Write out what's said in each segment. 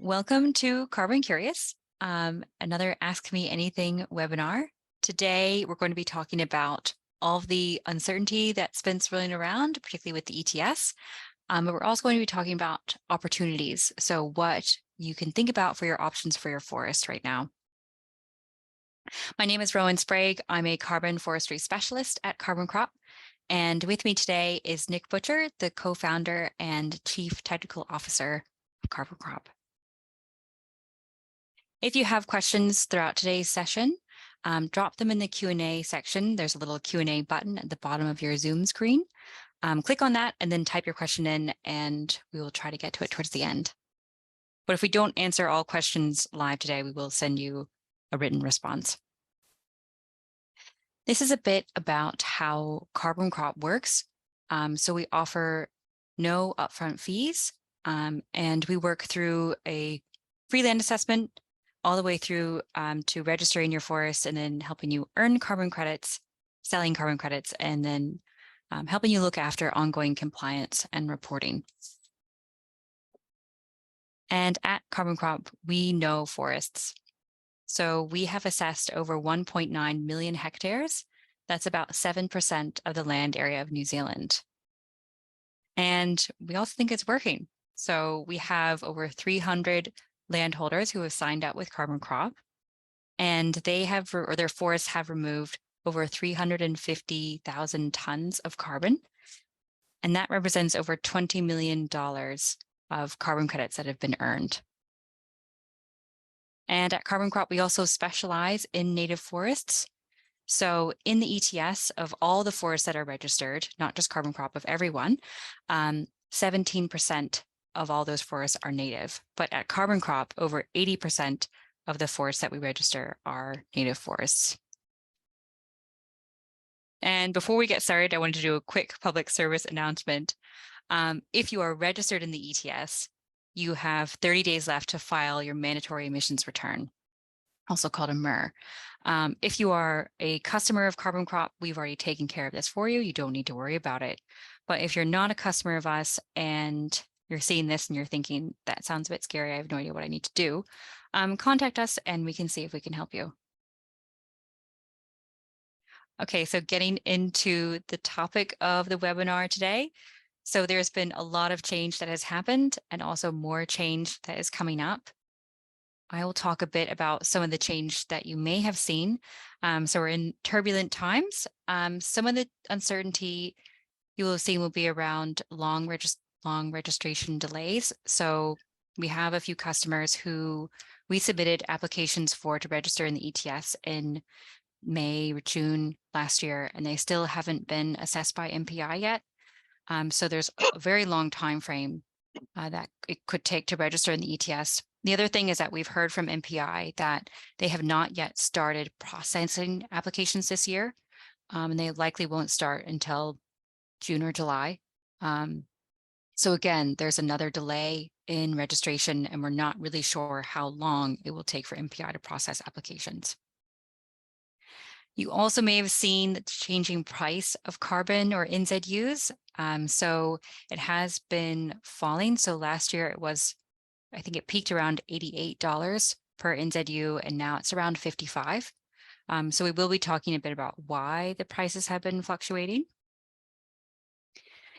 Welcome to CarbonCurious, another Ask Me Anything webinar. Today, we're going to be talking about all of the uncertainty that's been swirling around, particularly with the ETS. But we're also going to be talking about opportunities. So what you can think about for your options for your forest right now. My name is Rowan Sprague. I'm a carbon forestry specialist at CarbonCrop. And with me today is Nick Butcher, the co-founder and chief technical officer of CarbonCrop. If you have questions throughout today's session, drop them in the Q&A section. There's a little Q&A button at the bottom of your Zoom screen. Click on that and then type your question in, and we will try to get to it towards the end. But if we don't answer all questions live today, we will send you a written response. This is a bit about how CarbonCrop works. So we offer no upfront fees, and we work through a free land assessment all the way through to registering your forest and then helping you earn carbon credits, selling carbon credits, and then helping you look after ongoing compliance and reporting. And at CarbonCrop, we know forests. So we have assessed over 1.9 million hectares. That's about 7% of the land area of New Zealand. And we also think it's working. So we have over 300 landholders who have signed up with CarbonCrop, and they have, or their forests have removed over 350,000 tons of carbon. And that represents over $20 million of carbon credits that have been earned. And at CarbonCrop, we also specialize in native forests. So in the ETS of all the forests that are registered, not just CarbonCrop, of everyone, 17% of all those forests are native. But at CarbonCrop, over 80% of the forests that we register are native forests. And before we get started, I wanted to do a quick public service announcement. If you are registered in the ETS, you have 30 days left to file your mandatory emissions return, also called a MER. If you are a customer of CarbonCrop, we've already taken care of this for you. You don't need to worry about it. But if you're not a customer of us and you're seeing this and you're thinking, that sounds a bit scary, I have no idea what I need to do, contact us and we can see if we can help you. Okay, so getting into the topic of the webinar today. So there's been a lot of change that has happened and also more change that is coming up. I will talk a bit about some of the change that you may have seen. So we're in turbulent times. Some of the uncertainty you will see will be around long registration delays. So we have a few customers who we submitted applications for to register in the ETS in May or June last year, and they still haven't been assessed by MPI yet. So there's a very long time frame that it could take to register in the ETS. The other thing is that we've heard from MPI that they have not yet started processing applications this year, and they likely won't start until June or July. So again, there's another delay in registration, and we're not really sure how long it will take for MPI to process applications. You also may have seen the changing price of carbon or NZUs. So it has been falling. So last year it was, I think it peaked around $88 per NZU, and now it's around 55. So we will be talking a bit about why the prices have been fluctuating.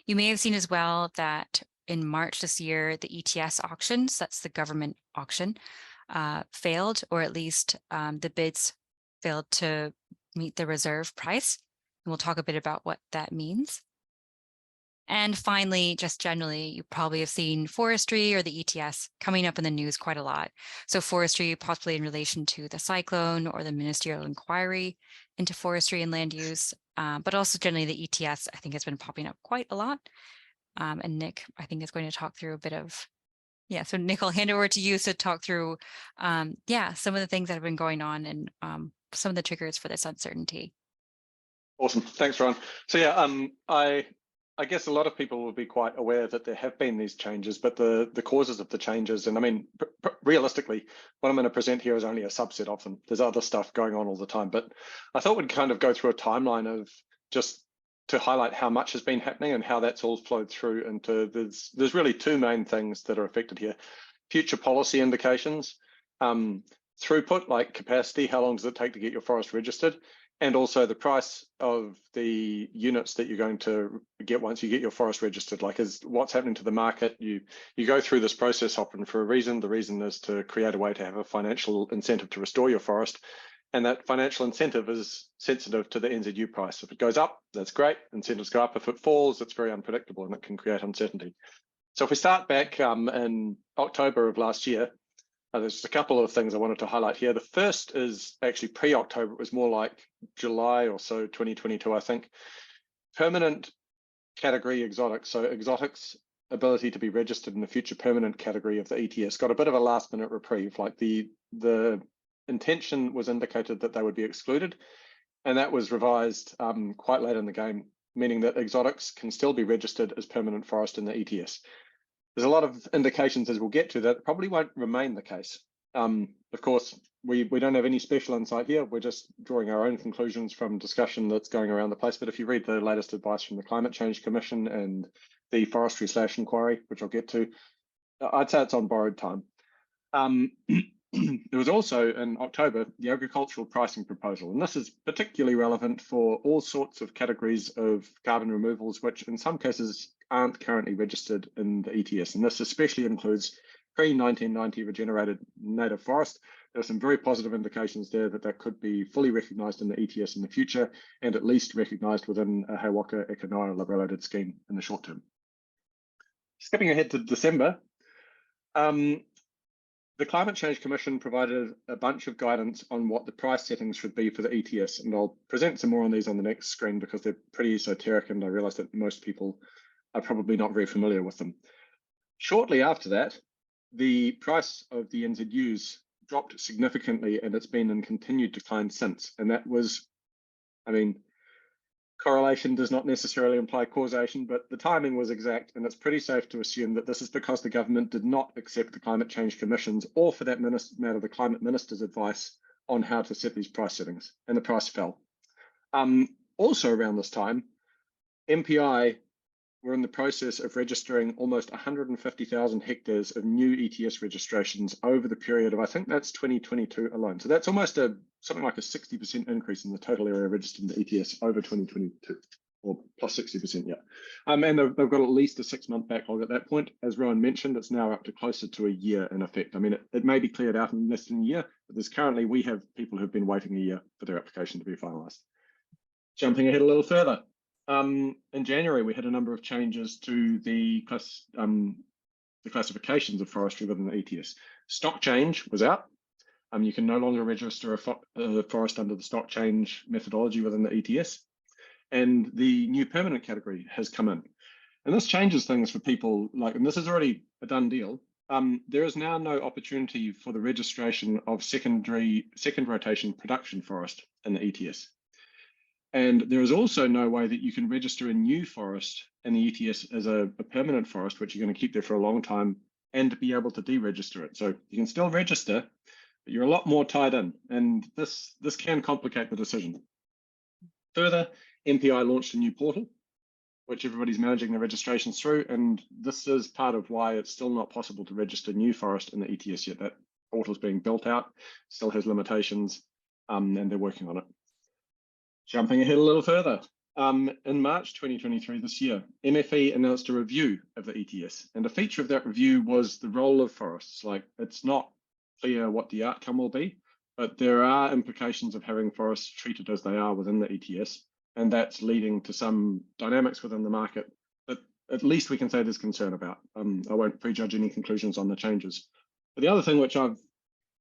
You may have seen as well that in March this year, the ETS auctions, that's the government auction, failed, or at least the bids failed to meet the reserve price. And we'll talk a bit about what that means. And finally, just generally, you probably have seen forestry or the ETS coming up in the news quite a lot. So forestry, possibly in relation to the cyclone or the ministerial inquiry into forestry and land use, but also generally the ETS, I think, has been popping up quite a lot. And Nick, I think, is going to talk through a bit of, so Nick, I'll hand over to you to talk through, some of the things that have been going on and some of the triggers for this uncertainty. Awesome, thanks, Ron. So I guess a lot of people will be quite aware that there have been these changes, but the causes of the changes, and I mean, realistically, what I'm going to present here is only a subset of them. There's other stuff going on all the time, but I thought we'd kind of go through a timeline of just to highlight how much has been happening and how that's all flowed through into, there's really two main things that are affected here. future policy indications, throughput, like capacity, how long does it take to get your forest registered, and also the price of the units that you're going to get once you get your forest registered, like is what's happening to the market. You go through this process often for a reason. The reason is to create a way to have a financial incentive to restore your forest. And that financial incentive is sensitive to the NZU price. If it goes up, that's great. Incentives go up. If it falls, it's very unpredictable and it can create uncertainty. So if we start back in October of last year, there's just a couple of things I wanted to highlight here. The first is actually pre-October. It was more like July or so, 2022, I think. Permanent category exotics. So exotics ability to be registered in the future permanent category of the ETS got a bit of a last minute reprieve. Like the intention was indicated that they would be excluded. And that was revised quite late in the game, meaning that exotics can still be registered as permanent forest in the ETS. There's a lot of indications, as we'll get to, that it probably won't remain the case. Of course, we don't have any special insight here. We're just drawing our own conclusions from discussion that's going around the place. But if you read the latest advice from the Climate Change Commission and the Forestry/Inquiry, which I'll get to, I'd say it's on borrowed time. There was also in October the agricultural pricing proposal, and this is particularly relevant for all sorts of categories of carbon removals, which in some cases aren't currently registered in the ETS. And this especially includes pre-1990 regenerated native forest. There are some very positive indications there that that could be fully recognised in the ETS in the future, and at least recognised within a He Waka Eke Noa related scheme in the short term. Skipping ahead to December, the Climate Change Commission provided a bunch of guidance on what the price settings should be for the ETS, and I'll present some more on these on the next screen because they're pretty esoteric, and I realise that most people are probably not very familiar with them. Shortly after that, the price of the NZUs dropped significantly, and it's been in continued decline since. And that was, I mean, correlation does not necessarily imply causation, but the timing was exact, and it's pretty safe to assume that this is because the government did not accept the Climate Change Commission's, or for that matter, the Climate Minister's advice on how to set these price settings, and the price fell. Also around this time, MPI were in the process of registering almost 150,000 hectares of new ETS registrations over the period of, I think that's 2022 alone. So that's almost something like a 60% increase in the total area registered in the ETS over 2022, or plus 60%, yeah. And they've got at least a 6-month backlog at that point. As Rowan mentioned, it's now up to closer to a year in effect. I mean, it may be cleared out in less than a year, but we have people who've been waiting a year for their application to be finalised. Jumping ahead a little further. In January, we had a number of changes to the classifications of forestry within the ETS. Stock change was out. You can no longer register a forest under the stock change methodology within the ETS. And the new permanent category has come in. And this changes things for people, and this is already a done deal. There is now no opportunity for the registration of second rotation production forest in the ETS. And there is also no way that you can register a new forest in the ETS as a permanent forest, which you're going to keep there for a long time, and be able to deregister it. So you can still register, but you're a lot more tied in, and this can complicate the decision. Further, MPI launched a new portal, which everybody's managing the registrations through, and this is part of why it's still not possible to register new forest in the ETS yet. That portal is being built out, still has limitations, and they're working on it. Jumping ahead a little further, in March 2023 this year, MFE announced a review of the ETS, and a feature of that review was the role of forests. It's not clear what the outcome will be, but there are implications of having forests treated as they are within the ETS, and that's leading to some dynamics within the market that at least we can say there's concern about. I won't prejudge any conclusions on the changes. But the other thing which I've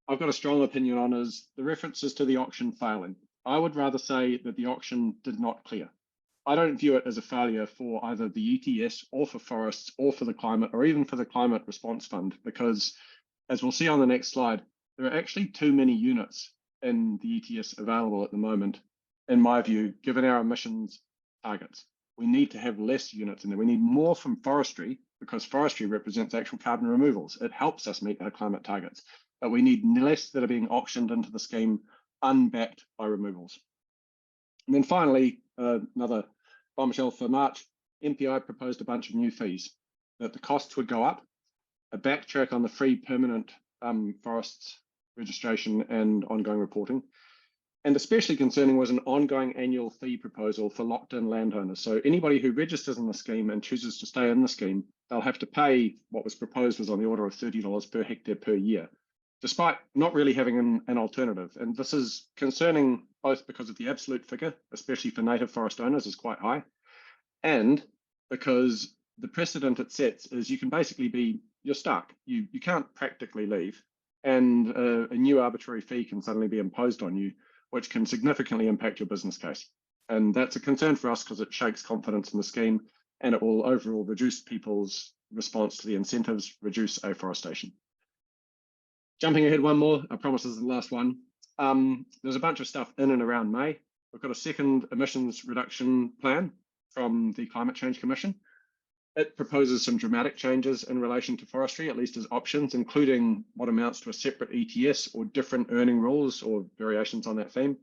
got a strong opinion on is the references to the auction failing. I would rather say that the auction did not clear. I don't view it as a failure for either the ETS or for forests or for the climate or even for the Climate Response Fund, because as we'll see on the next slide, there are actually too many units in the ETS available at the moment, in my view, given our emissions targets. We need to have less units in there. We need more from forestry, because forestry represents actual carbon removals. It helps us meet our climate targets, but we need less that are being auctioned into the scheme unbacked by removals. And then finally, another bombshell for March, MPI proposed a bunch of new fees, that the costs would go up a backtrack on the free permanent forests registration and ongoing reporting. And especially concerning was an ongoing annual fee proposal for locked-in landowners. So anybody who registers in the scheme and chooses to stay in the scheme, they'll have to pay what was proposed was on the order of $30 per hectare per year, despite not really having an alternative. And this is concerning both because of the absolute figure, especially for native forest owners, is quite high, and because the precedent it sets is you can basically you're stuck. You can't practically leave, and a new arbitrary fee can suddenly be imposed on you, which can significantly impact your business case. And that's a concern for us because it shakes confidence in the scheme, and it will overall reduce people's response to the incentives, reduce afforestation. Jumping ahead one more, I promise this is the last one. There's a bunch of stuff in and around May. We've got a second emissions reduction plan from the Climate Change Commission. It proposes some dramatic changes in relation to forestry, at least as options, including what amounts to a separate ETS or different earning rules or variations on that theme.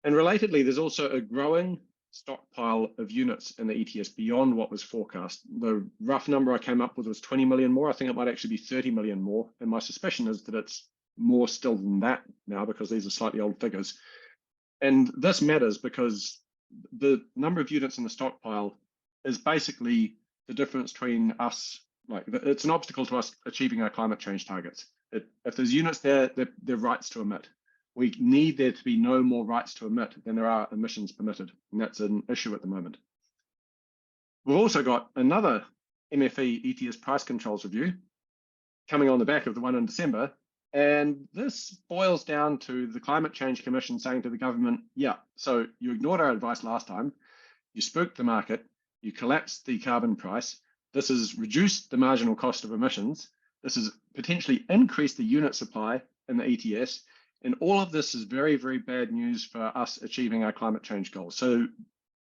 And relatedly, there's also a growing stockpile of units in the ETS beyond what was forecast. The rough number I came up with was 20 million more. I think it might actually be 30 million more. And my suspicion is that it's more still than that now because these are slightly old figures. And this matters because the number of units in the stockpile is basically the difference between us, it's an obstacle to us achieving our climate change targets. If there's units there, they're rights to emit. We need there to be no more rights to emit than there are emissions permitted, and that's an issue at the moment. We've also got another MFE ETS price controls review coming on the back of the one in December, and this boils down to the Climate Change Commission saying to the government, yeah, so you ignored our advice last time, you spooked the market, you collapsed the carbon price, this has reduced the marginal cost of emissions, this has potentially increased the unit supply in the ETS, and all of this is very, very bad news for us achieving our climate change goals. So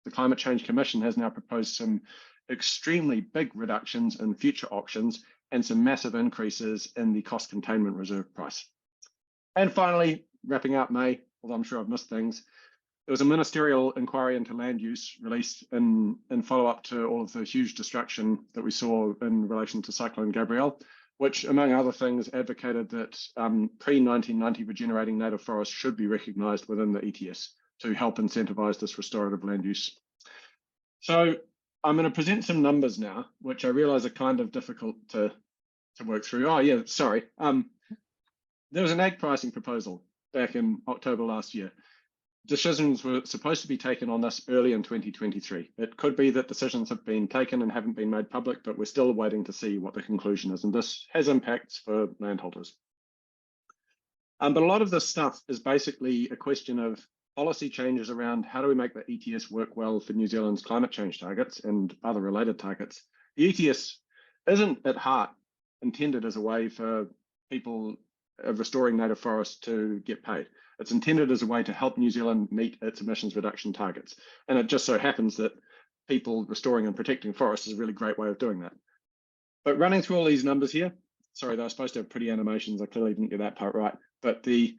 the Climate Change Commission has now proposed some extremely big reductions in future auctions and some massive increases in the cost containment reserve price. And finally, wrapping up May, although I'm sure I've missed things, there was a ministerial inquiry into land use released in follow-up to all of the huge destruction that we saw in relation to Cyclone Gabrielle, which, among other things, advocated that pre-1990 regenerating native forests should be recognised within the ETS to help incentivise this restorative land use. So I'm going to present some numbers now, which I realise are kind of difficult to work through. Oh, yeah, sorry. There was an ag pricing proposal back in October last year. Decisions were supposed to be taken on this early in 2023. It could be that decisions have been taken and haven't been made public, but we're still waiting to see what the conclusion is. And this has impacts for landholders. But a lot of this stuff is basically a question of policy changes around how do we make the ETS work well for New Zealand's climate change targets and other related targets. The ETS isn't at heart intended as a way for people restoring native forests to get paid. It's intended as a way to help New Zealand meet its emissions reduction targets. And it just so happens that people restoring and protecting forests is a really great way of doing that. But running through all these numbers here, sorry, they were supposed to have pretty animations. I clearly didn't get that part right. But the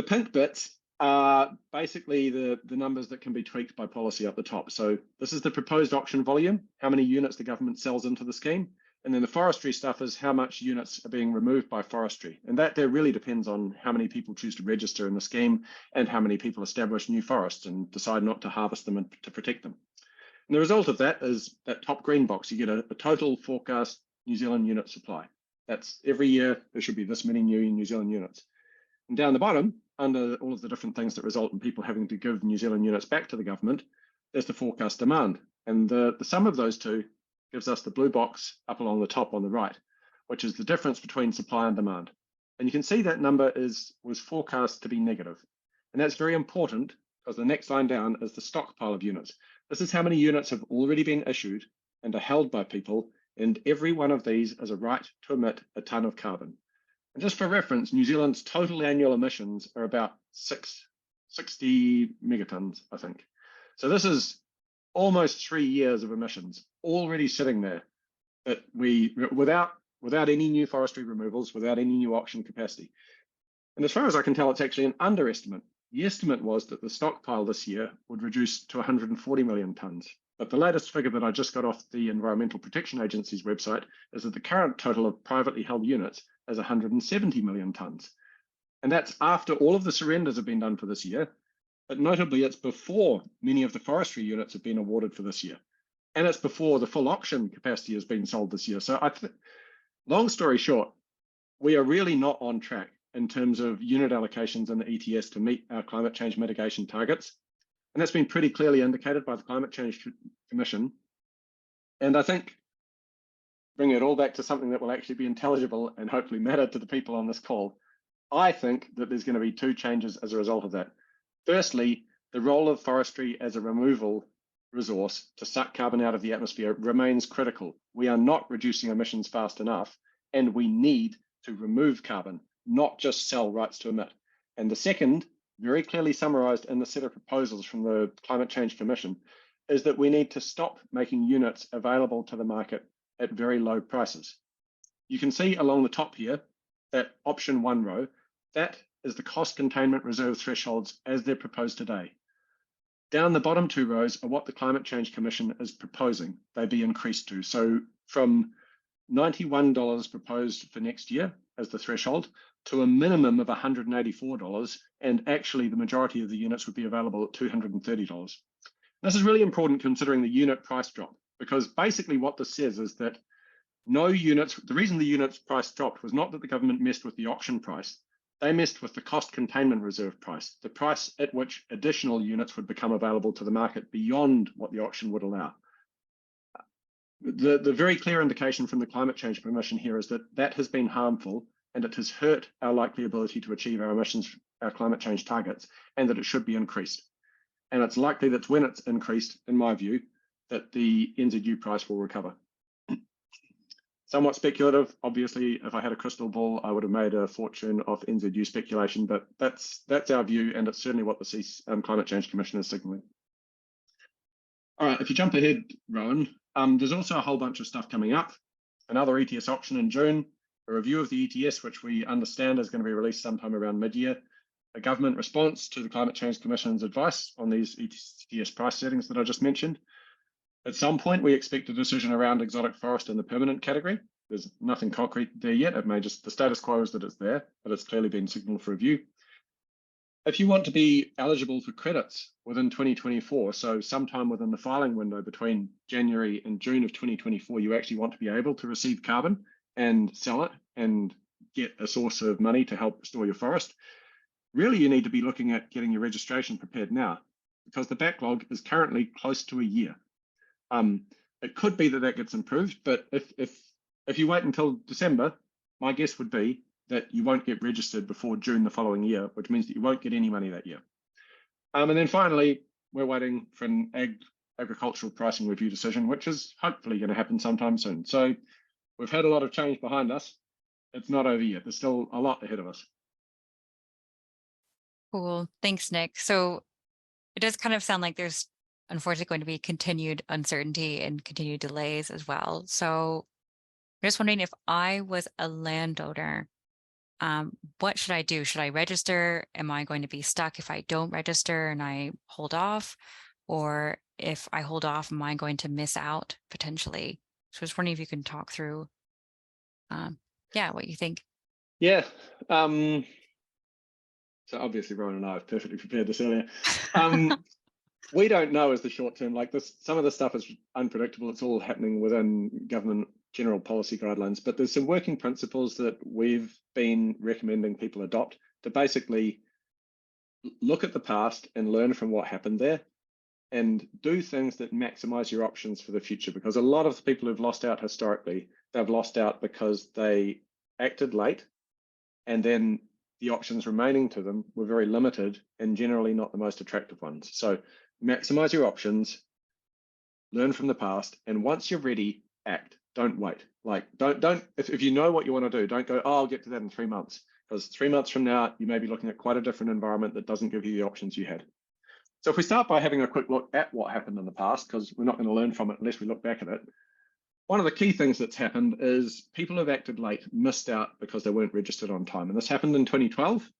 pink bits are basically the numbers that can be tweaked by policy up the top. So this is the proposed auction volume, how many units the government sells into the scheme. And then the forestry stuff is how much units are being removed by forestry. And that there really depends on how many people choose to register in the scheme and how many people establish new forests and decide not to harvest them and to protect them. And the result of that is that top green box. You get a total forecast New Zealand unit supply. That's every year, there should be this many New Zealand units. And down the bottom, under all of the different things that result in people having to give New Zealand units back to the government, there's the forecast demand. And the sum of those two gives us the blue box up along the top on the right, which is the difference between supply and demand. And you can see that number was forecast to be negative. And that's very important because the next line down is the stockpile of units. This is how many units have already been issued and are held by people, and every one of these has a right to emit a ton of carbon. And just for reference, New Zealand's total annual emissions are about 60 megatons, I think. So this is almost 3 years of emissions already sitting there that without any new forestry removals, without any new auction capacity. And as far as I can tell, it's actually an underestimate. The estimate was that the stockpile this year would reduce to 140 million tonnes. But the latest figure that I just got off the Environmental Protection Agency's website is that the current total of privately held units is 170 million tonnes. And that's after all of the surrenders have been done for this year. But notably, it's before many of the forestry units have been awarded for this year. And it's before the full auction capacity has been sold this year. So long story short, we are really not on track in terms of unit allocations in the ETS to meet our climate change mitigation targets. And that's been pretty clearly indicated by the Climate Change Commission. And I think bringing it all back to something that will actually be intelligible and hopefully matter to the people on this call, I think that there's going to be two changes as a result of that. Firstly, the role of forestry as a removal resource to suck carbon out of the atmosphere remains critical. We are not reducing emissions fast enough, and we need to remove carbon, not just sell rights to emit. And the second, very clearly summarized in the set of proposals from the Climate Change Commission, is that we need to stop making units available to the market at very low prices. You can see along the top here, that option 1 row, that is the cost containment reserve thresholds as they're proposed today. Down the bottom 2 rows are what the Climate Change Commission is proposing they be increased to. So from $91 proposed for next year as the threshold to a minimum of $184, and actually the majority of the units would be available at $230. This is really important considering the unit price drop, because basically what this says is that no units, the reason the units price dropped was not that the government messed with the auction price, they messed with the cost containment reserve price, the price at which additional units would become available to the market beyond what the auction would allow. The very clear indication from the Climate Change Commission here is that that has been harmful and it has hurt our likely ability to achieve our emissions, our climate change targets, and that it should be increased. And it's likely that when it's increased, in my view, that the NZU price will recover. Somewhat speculative. Obviously, if I had a crystal ball, I would have made a fortune off NZU speculation, but that's our view, and it's certainly what the Climate Change Commission is signaling. All right, if you jump ahead, Rowan, there's also a whole bunch of stuff coming up. Another ETS auction in June, a review of the ETS, which we understand is going to be released sometime around mid-year, a government response to the Climate Change Commission's advice on these ETS price settings that I just mentioned. At some point, we expect a decision around exotic forest in the permanent category. There's nothing concrete there yet. It may just, the status quo is that it's there, but it's clearly been signaled for review. If you want to be eligible for credits within 2024, so sometime within the filing window between January and June of 2024, you actually want to be able to receive carbon and sell it and get a source of money to help restore your forest. Really, you need to be looking at getting your registration prepared now, because the backlog is currently close to a year. It could be that that gets improved, but if you wait until December, my guess would be that you won't get registered before June the following year, which means that you won't get any money that year. And then finally, we're waiting for an agricultural pricing review decision, which is hopefully going to happen sometime soon. So we've had a lot of change behind us. It's not over yet. There's still a lot ahead of us. Cool. Thanks, Nick. So it does kind of sound like there's unfortunately going to be continued uncertainty and continued delays as well. So I'm just wondering, if I was a landowner, what should I do? Should I register? Am I going to be stuck if I don't register and I hold off? Or if I hold off, am I going to miss out potentially? So I was wondering if you can talk through, what you think. Yeah. So obviously, Rowan and I have perfectly prepared this earlier. We don't know as the short term, like this, some of the stuff is unpredictable. It's all happening within government general policy guidelines, but there's some working principles that we've been recommending people adopt to basically look at the past and learn from what happened there and do things that maximize your options for the future. Because a lot of the people who've lost out historically, they've lost out because they acted late, and then the options remaining to them were very limited and generally not the most attractive ones. So maximize your options, learn from the past, and once you're ready, act. Don't wait. Like, don't. If you know what you want to do, don't go, oh, I'll get to that in 3 months, because 3 months from now, you may be looking at quite a different environment that doesn't give you the options you had. So if we start by having a quick look at what happened in the past, because we're not going to learn from it unless we look back at it. One of the key things that's happened is people who've acted late missed out because they weren't registered on time. And this happened in 2012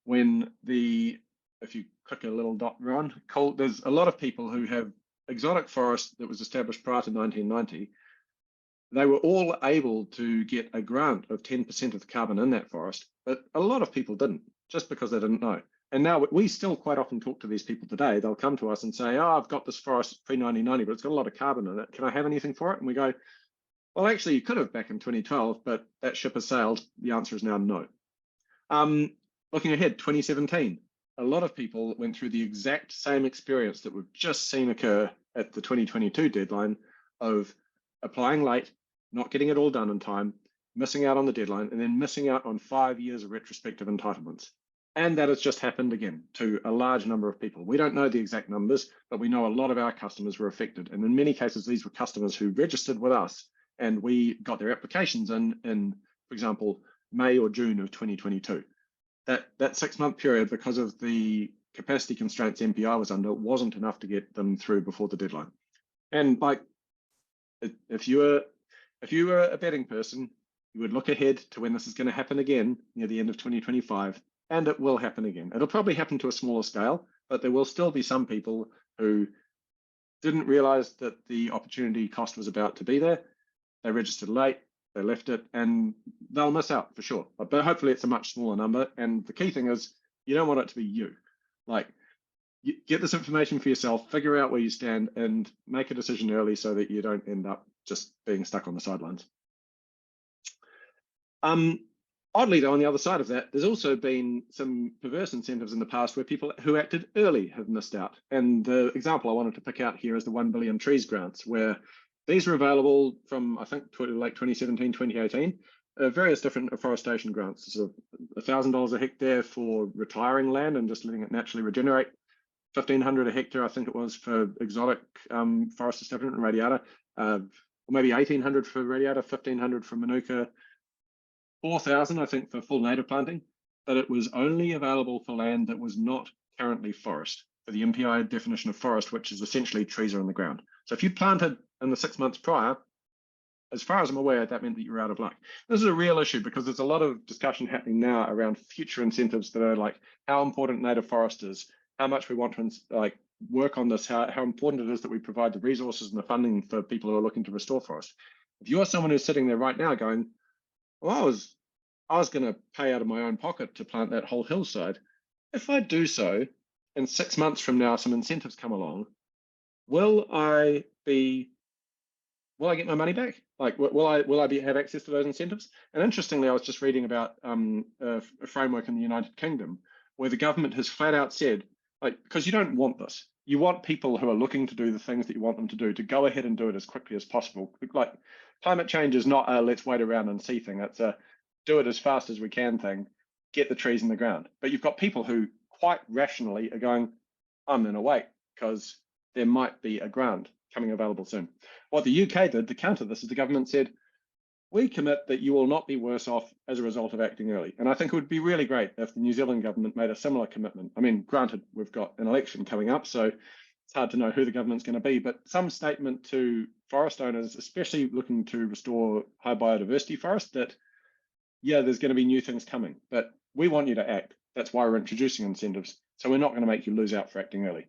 when if you click a little dot, Ron, there's a lot of people who have exotic forest that was established prior to 1990, they were all able to get a grant of 10% of the carbon in that forest, but a lot of people didn't, just because they didn't know. And now we still quite often talk to these people today. They'll come to us and say, oh, I've got this forest pre-1990, but it's got a lot of carbon in it. Can I have anything for it? And we go, well, actually, you could have back in 2012, but that ship has sailed. The answer is now no. Looking ahead, 2017, a lot of people went through the exact same experience that we've just seen occur at the 2022 deadline of applying late, not getting it all done in time, missing out on the deadline, and then missing out on 5 years of retrospective entitlements. And that has just happened again to a large number of people. We don't know the exact numbers, but we know a lot of our customers were affected. And in many cases, these were customers who registered with us and we got their applications in, for example, May or June of 2022. That 6 month period, because of the capacity constraints MPI was under, wasn't enough to get them through before the deadline. And like, if you were a betting person, you would look ahead to when this is going to happen again near the end of 2025, and it will happen again. It'll probably happen to a smaller scale, but there will still be some people who didn't realize that the opportunity cost was about to be there. They registered late, they left it, and they'll miss out for sure. But hopefully it's a much smaller number. And the key thing is you don't want it to be you. Like, you get this information for yourself, figure out where you stand, and make a decision early so that you don't end up just being stuck on the sidelines. Oddly, though, on the other side of that, there's also been some perverse incentives in the past where people who acted early have missed out. And the example I wanted to pick out here is the 1 billion trees grants, where these were available from, I think, late 2017, 2018, various different afforestation grants. So $1,000 a hectare for retiring land and just letting it naturally regenerate, $1,500 a hectare, I think it was, for exotic forest establishment in Radiata, or maybe $1,800 for Radiata, $1,500 for Manuka, $4,000, I think, for full native planting, but it was only available for land that was not currently forest, for the MPI definition of forest, which is essentially trees are on the ground. So if you planted in the 6 months prior, as far as I'm aware, that meant that you were out of luck. This is a real issue because there's a lot of discussion happening now around future incentives that are like how important native forest is, how much we want to work on this, how important it is that we provide the resources and the funding for people who are looking to restore forest. If you're someone who's sitting there right now going, well, I was going to pay out of my own pocket to plant that whole hillside. If I do so, in 6 months from now, some incentives come along, will I get my money back? Like, will I have access to those incentives? And interestingly, I was just reading about a framework in the United Kingdom where the government has flat out said, like, because you don't want this. You want people who are looking to do the things that you want them to do to go ahead and do it as quickly as possible. Like, climate change is not a let's wait around and see thing. It's a do it as fast as we can thing, get the trees in the ground. But you've got people who quite rationally are going, I'm going to wait because there might be a grant coming available soon. What the UK did to counter this is the government said, we commit that you will not be worse off as a result of acting early. And I think it would be really great if the New Zealand government made a similar commitment. I mean, granted, we've got an election coming up, so it's hard to know who the government's going to be, but some statement to forest owners, especially looking to restore high biodiversity forest, that, yeah, there's going to be new things coming, but we want you to act. That's why we're introducing incentives. So we're not going to make you lose out for acting early.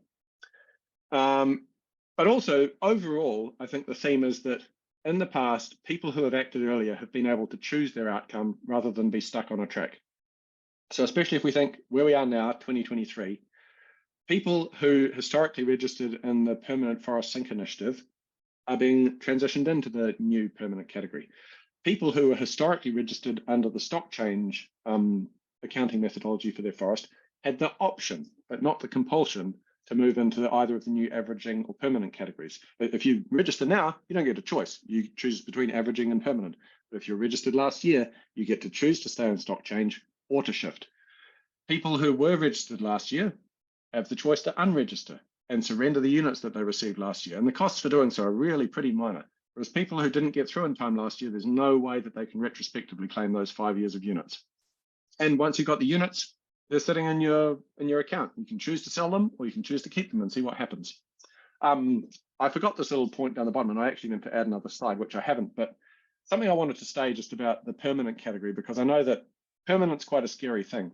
But also, overall, I think the theme is that in the past, people who have acted earlier have been able to choose their outcome rather than be stuck on a track. So especially if we think where we are now, 2023, people who historically registered in the Permanent Forest Sink Initiative are being transitioned into the new permanent category. People who are historically registered under the stock change accounting methodology for their forest had the option, but not the compulsion, to move into either of the new averaging or permanent categories. But if you register now, you don't get a choice. You choose between averaging and permanent. But if you're registered last year, you get to choose to stay on stock change or to shift. People who were registered last year have the choice to unregister and surrender the units that they received last year. And the costs for doing so are really pretty minor. Whereas people who didn't get through in time last year, there's no way that they can retrospectively claim those 5 years of units. And once you've got the units, they're sitting in your account. You can choose to sell them or you can choose to keep them and see what happens. I forgot this little point down the bottom, and I actually meant to add another slide, which I haven't, but something I wanted to say just about the permanent category, because I know that permanent's quite a scary thing.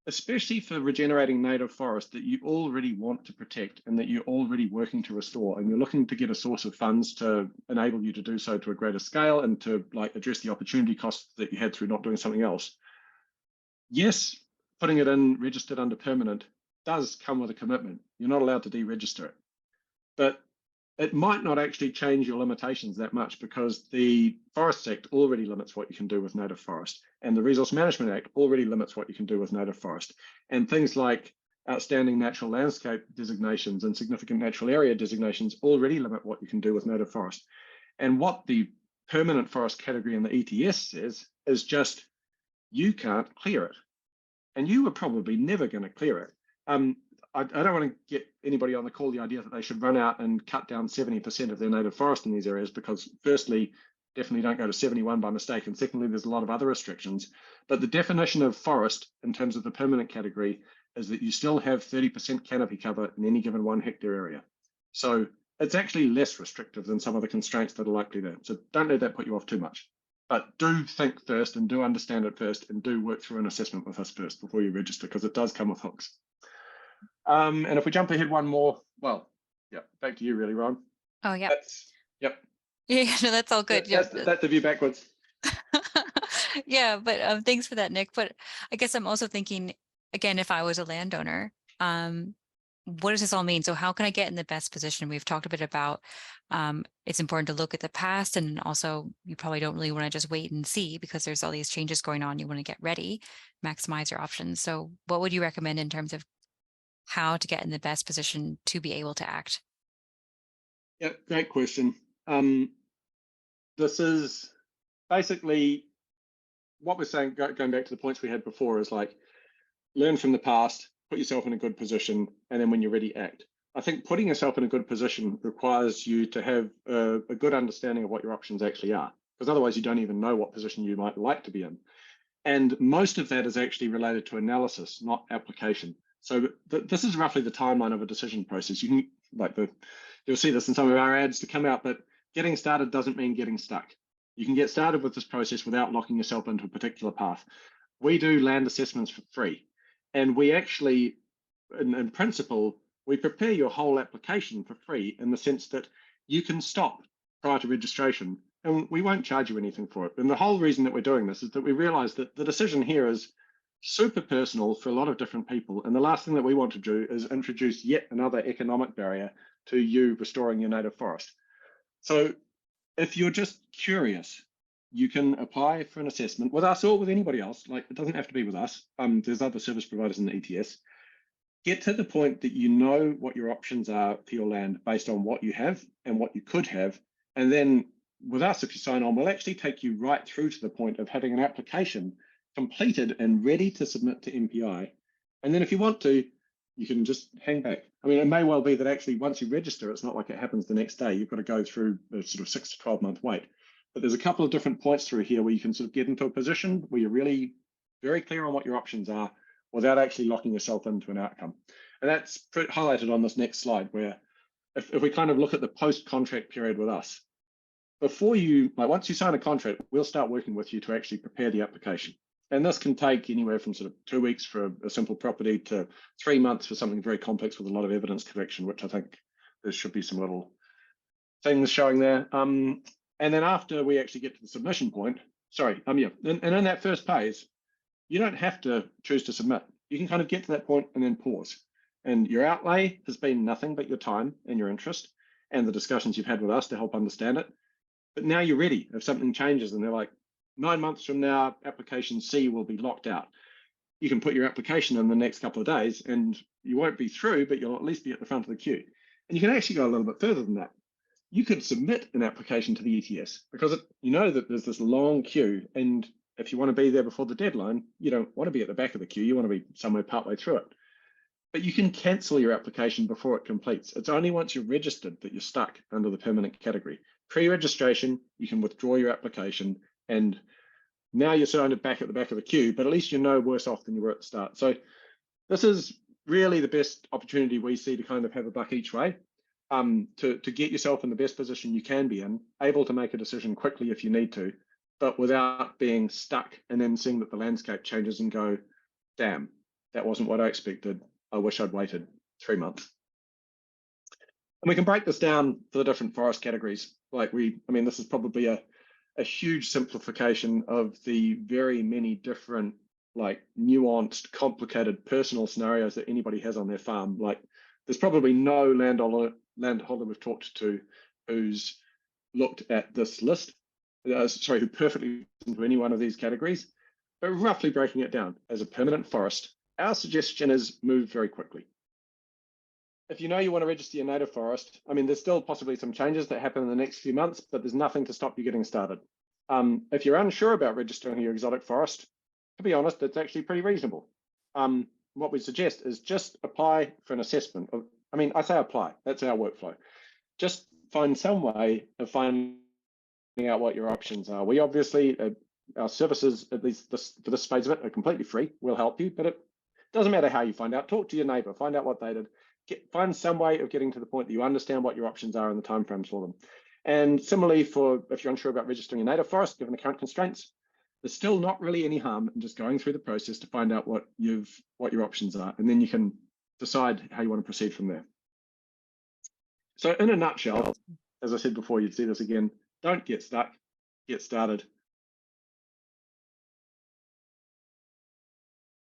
especially for regenerating native forest that you already want to protect and that you're already working to restore, and you're looking to get a source of funds to enable you to do so to a greater scale and to like address the opportunity costs that you had through not doing something else. Yes, putting it in registered under permanent does come with a commitment. You're not allowed to deregister it. But it might not actually change your limitations that much, because the Forests Act already limits what you can do with native forest, and the Resource Management Act already limits what you can do with native forest. And things like outstanding natural landscape designations and significant natural area designations already limit what you can do with native forest. And what the permanent forest category in the ETS says is just, you can't clear it. And you were probably never going to clear it. I don't want to get anybody on the call the idea that they should run out and cut down 70% of their native forest in these areas, because firstly, definitely don't go to 71 by mistake, and secondly, there's a lot of other restrictions. But the definition of forest in terms of the permanent category is that you still have 30% canopy cover in any given 1 hectare area. So it's actually less restrictive than some of the constraints that are likely there. So don't let that put you off too much. But do think first and do understand it first, and do work through an assessment with us first before you register, because it does come with hooks. And if we jump ahead one more, well, yeah, back to you really, Rowan. Oh, yeah. Yep. Yeah, no, that's all good. That's the view backwards. Yeah, but thanks for that, Nick. But I guess I'm also thinking, again, if I was a landowner, what does this all mean? So how can I get in the best position? We've talked a bit about it's important to look at the past, and also you probably don't really want to just wait and see, because there's all these changes going on. You want to get ready, maximize your options. So what would you recommend in terms of how to get in the best position to be able to act? Yeah, great question. This is basically what we're saying, going back to the points we had before, is like, learn from the past, put yourself in a good position, and then when you're ready, act. I think putting yourself in a good position requires you to have a good understanding of what your options actually are, because otherwise you don't even know what position you might like to be in. And most of that is actually related to analysis, not application. So this is roughly the timeline of a decision process. You can, you'll see this in some of our ads to come out, but getting started doesn't mean getting stuck. You can get started with this process without locking yourself into a particular path. We do land assessments for free. And we actually, in principle, we prepare your whole application for free, in the sense that you can stop prior to registration, and we won't charge you anything for it. And the whole reason that we're doing this is that we realize that the decision here is super personal for a lot of different people. And the last thing that we want to do is introduce yet another economic barrier to you restoring your native forest. So if you're just curious, you can apply for an assessment with us or with anybody else. Like, it doesn't have to be with us. There's other service providers in the ETS. Get to the point that you know what your options are for your land based on what you have and what you could have. And then with us, if you sign on, we'll actually take you right through to the point of having an application completed and ready to submit to MPI. And then if you want to, you can just hang back. I mean, it may well be that actually once you register, it's not like it happens the next day. You've got to go through a sort of 6 to 12 month wait. But there's a couple of different points through here where you can sort of get into a position where you're really very clear on what your options are without actually locking yourself into an outcome. And that's highlighted on this next slide, where if we kind of look at the post-contract period with us, before you, like, once you sign a contract, we'll start working with you to actually prepare the application. And this can take anywhere from sort of 2 weeks for a simple property to 3 months for something very complex with a lot of evidence collection, which I think there should be some little things showing there. And then after we actually get to the submission point, and in that first phase, you don't have to choose to submit. You can kind of get to that point and then pause. And your outlay has been nothing but your time and your interest and the discussions you've had with us to help understand it. But now you're ready. If something changes and they're like, 9 months from now, application C will be locked out, you can put your application in the next couple of days, and you won't be through, but you'll at least be at the front of the queue. And you can actually go a little bit further than that. You could submit an application to the ETS, because you know that there's this long queue, and if you want to be there before the deadline, you don't want to be at the back of the queue, you want to be somewhere partway through it. But you can cancel your application before it completes. It's only once you're registered that you're stuck under the permanent category. Pre-registration, you can withdraw your application, and now you're sort of back at the back of the queue, but at least you're no worse off than you were at the start. So this is really the best opportunity we see to kind of have a buck each way, to get yourself in the best position you can be in, able to make a decision quickly if you need to, but without being stuck and then seeing that the landscape changes and go, damn, that wasn't what I expected. I wish I'd waited 3 months. And we can break this down to the different forest categories. This is probably a huge simplification of the very many different, nuanced, complicated personal scenarios that anybody has on their farm. There's probably no landholder we've talked to who's looked at this list, who perfectly fits into any one of these categories. But roughly breaking it down, as a permanent forest, our suggestion is move very quickly. If you know you want to register your native forest, there's still possibly some changes that happen in the next few months, but there's nothing to stop you getting started. If you're unsure about registering your exotic forest, to be honest, it's actually pretty reasonable. What we suggest is just apply for an assessment. I say apply, that's our workflow. Just find some way of finding out what your options are. We obviously, our services, at least for this phase of it, are completely free. We'll help you, but it doesn't matter how you find out. Talk to your neighbor, find out what they did. Find some way of getting to the point that you understand what your options are and the timeframes for them. And similarly, if you're unsure about registering a native forest, given the current constraints, there's still not really any harm in just going through the process to find out what your options are, and then you can decide how you want to proceed from there. So in a nutshell, as I said before, you'd see this again, don't get stuck, get started.